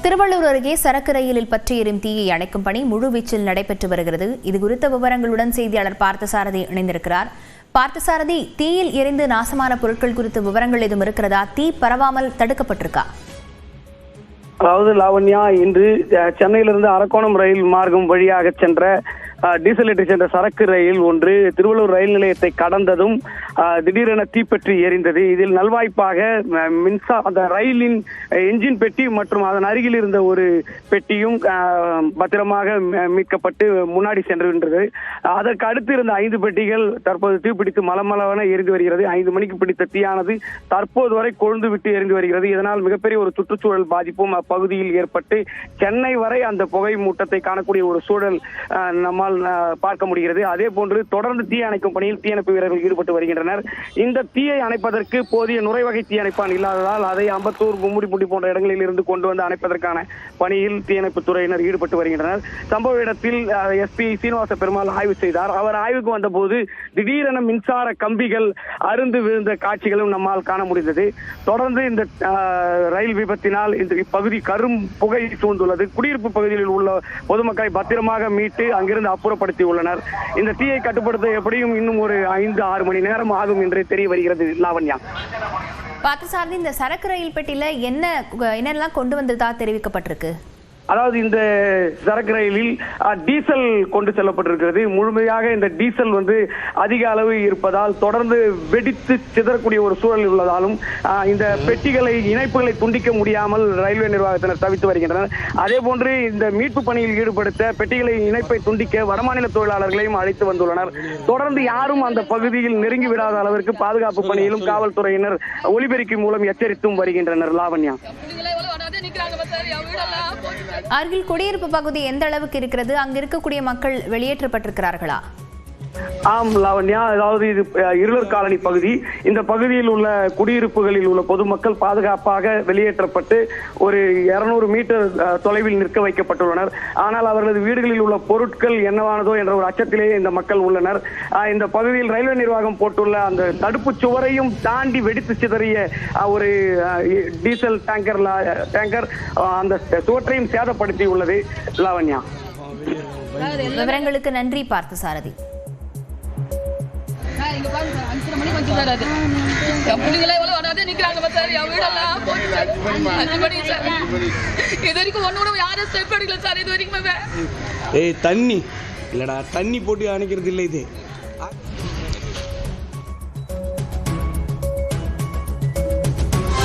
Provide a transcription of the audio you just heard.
திருவள்ளூர் அருகே சரக்கு ரயிலில் பற்றி எரியும் தீயை அணைக்கும் பணி முழுவீச்சில் நடைபெற்று வருகிறது. இதுகுறித்த விவரங்களுடன் செய்தியாளர் பார்த்தசாரதி இணைந்திருக்கிறார். பார்த்தசாரதி, தீயில் எரிந்து நாசமான பொருட்கள் குறித்த விவரங்கள் எதுவும் இருக்கிறதா? தீ பரவாமல் தடுக்கப்பட்டிருக்கா? அதாவது லாவண்யா, இன்று சென்னையிலிருந்து அரக்கோணம் ரயில் மார்க்கம் வழியாக சென்ற டீசல் ஏற்றி சென்ற சரக்கு ரயில் ஒன்று திருவள்ளூர் ரயில் நிலையத்தை கடந்ததும் திடீரென தீப்பற்றி எரிந்தது. இதில் நல்வாய்ப்பாக அந்த ரயிலின் என்ஜின் பெட்டி மற்றும் அதன் அருகில் இருந்த ஒரு பெட்டியும் பத்திரமாக மீட்கப்பட்டு முன்னாடி சென்றுகின்றது. அதற்கு அடுத்து இருந்த 5 பெட்டிகள் தற்போது தீப்பிடித்து மலமளவென எரிந்து வருகிறது. 5 மணிக்கு பிடித்த தீயானது தற்போது வரை கொழுந்து விட்டு எரிந்து வருகிறது. இதனால் மிகப்பெரிய ஒரு சுற்றுச்சூழல் பாதிப்பும் அப்பகுதியில் ஏற்பட்டு சென்னை வரை அந்த புகை மூட்டத்தை காணக்கூடிய ஒரு சூழல் நம்மால் பார்க்க முடிகிறது. அதே போன்று தொடர்ந்து தீ அணைக்கும் பணியில் தீயணைப்பு வீரர்கள் ஈடுபட்டு வருகின்றனர். இந்த தீயை அணைப்பதற்கு போதிய நுரைவகை தீ அணைப்பான் இல்லாததால் அதை அம்பத்தூர், கும்முடிப்பூண்டி போன்ற இடங்களில் இருந்து கொண்டு வந்து அணைப்பதற்கான பணியில் தீயணைப்பு துறையினர் ஈடுபட்டு வருகின்றனர். சம்பவ இடத்தில் எஸ்பி சீனிவாச பெருமாள் ஆய்வு செய்தார். அவர் ஆய்வுக்கு வந்தபோது திடீரென மின்சார கம்பிகள் அருந்து விழுந்த காட்சிகளும் நம்மால் காண முடிந்தது. தொடர்ந்து இந்த ரயில் விபத்தினால் இந்த இப்பகுதி கரும் புகை சூழ்ந்துள்ளது. குடியிருப்பு பகுதியில் உள்ள பொதுமக்களை பத்திரமாக மீட்டு அங்கிருந்து அப்புறப்படுத்தி உள்ளனர். இந்த தீயை கட்டுப்படுத்த எப்படியும் இன்னும் ஒரு 5-6 மணி நேரம் ஆகும் என்று தெரிய வருகிறது. லாவண்யா, பார்த்தசாரதி, இந்த சரக்கு ரயில் பெட்டியில என்னெல்லாம் கொண்டு வந்ததா தெரிவிக்கப்பட்டிருக்கு? அதாவது இந்த சரக்கு ரயிலில் டீசல் கொண்டு செல்லப்பட்டிருக்கிறது. முழுமையாக இந்த டீசல் அதிக அளவு இருப்பதால் தொடர்ந்து வெடித்து சிதறக்கூடிய ஒரு சூழல் உள்ளதாலும் இந்த பெட்டிகளை இணைப்புகளை துண்டிக்க முடியாமல் ரயில்வே நிர்வாகத்தினர் தவித்து வருகின்றனர். அதே போன்று இந்த மீட்பு பணியில் ஈடுபடுத்த பெட்டிகளை இணைப்பை துண்டிக்க வடமாநில தொழிலாளர்களையும் அழைத்து வந்துள்ளனர். தொடர்ந்து யாரும் அந்த பகுதியில் நெருங்கி விடாத அளவிற்கு பாதுகாப்பு பணியிலும் காவல்துறையினர் ஒலிபெருக்கி மூலம் எச்சரித்தும் வருகின்றனர். லாவண்யா, அருகில் குடியிருப்பு பகுதி எந்த அளவுக்கு இருக்கிறது? அங்கு இருக்கக்கூடிய மக்கள் வெளியேற்றப்பட்டிருக்கிறார்களா? ஆம் லாவண்யா, அதாவது இது இருளர் காலனி பகுதி. இந்த பகுதியில் உள்ள குடியிருப்புகளில் உள்ள பொதுமக்கள் பாதுகாப்பாக வெளியேற்றப்பட்டு ஒரு 200 மீட்டர் தொலைவில் நிற்க வைக்கப்பட்டுள்ளனர். ஆனால் அவர்களது வீடுகளில் உள்ள பொருட்கள் என்னவானதோ என்ற ஒரு அச்சத்திலேயே இந்த மக்கள் உள்ளனர். இந்த பகுதியில் ரயில்வே நிர்வாகம் போட்டுள்ள அந்த தடுப்பு சுவரையும் தாண்டி வெடித்து சிதறிய ஒரு டீசல் டேங்கர் அந்த சுவற்றையும் சேதப்படுத்தி உள்ளது. லாவண்யா, விவரங்களுக்கு நன்றி பார்த்தசாரதி. தண்ணி இல்லடா, தண்ணி போட்டு அணைக்கிறது இல்லை இது.